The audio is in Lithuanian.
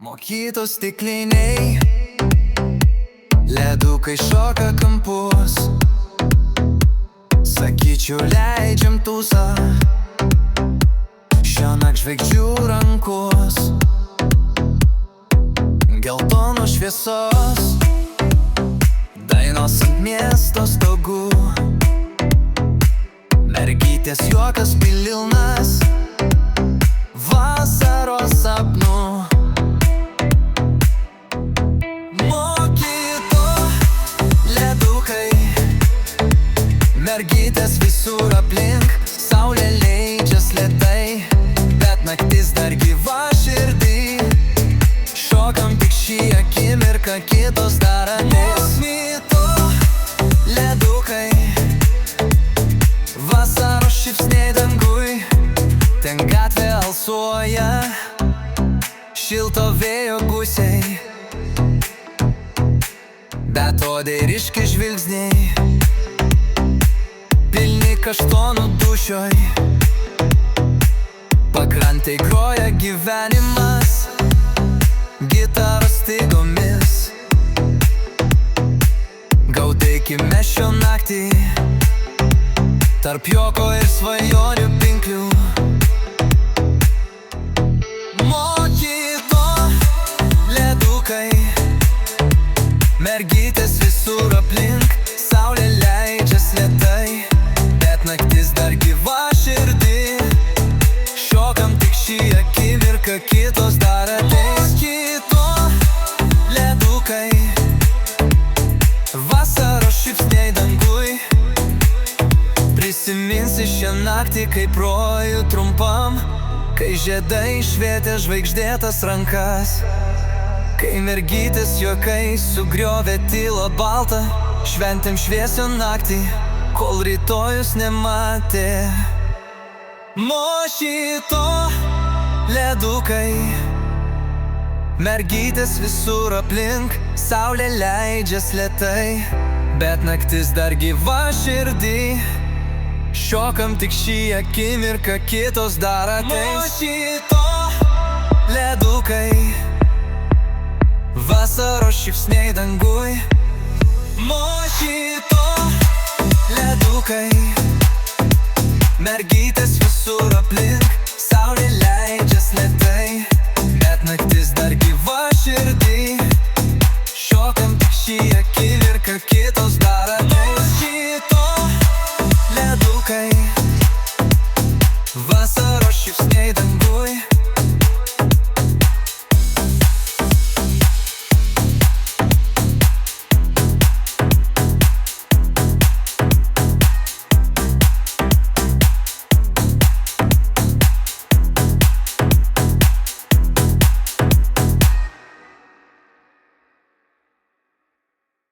Mokytos stikliniai, ledukai šoka kampus. Sakyčiau, leidžiam tūsą, šiąnakt žvaigždžių rankus. Geltonos šviesos, dainos ant miesto stogų. Mergytės juokas pilnas vasaros sapnų. Mergytės visur aplink, saulė leidžias lėtai, bet naktis dar gyva širdį. Šokam tik šį akimirką, kitos dar ateis. Mito ledukai, vasaros šypsniai dangui, ten gatvė alsuoja, šilto vėjo gūsiai, beatodairiški žvilgsniai, pilni kaštonų dušioj. Pakrantėj groja gyvenimas gitaros stygomis. Gaudėkime šią naktį tarp juoko ir svajonių pinklių. Mokyto ledukai, mergytės visur aplink, saulė leidžias lėtai, naktis dar gyva širdį. Šokam tik šį akimirką, kitos dar ateis. Kito ledukai, vasaros šypsniai dangui. Prisiminsi šią naktį kaip rojų trumpam, kai žiedai švietė žvaigždėtas rankas, kai mergytės juokais sugriovė tylą baltą. Šventėm šviesią naktį, kol rytojus nematė. Mokyto ledukai, mergytės visur aplink, saulė leidžias lėtai, bet naktis dar gyva širdį. Šokam tik šį akimirką, kitos dar ateis. Mokyto ledukai, vasaros šypsniai dangui. Mokyto ledukai, mergytės visur aplink, saulė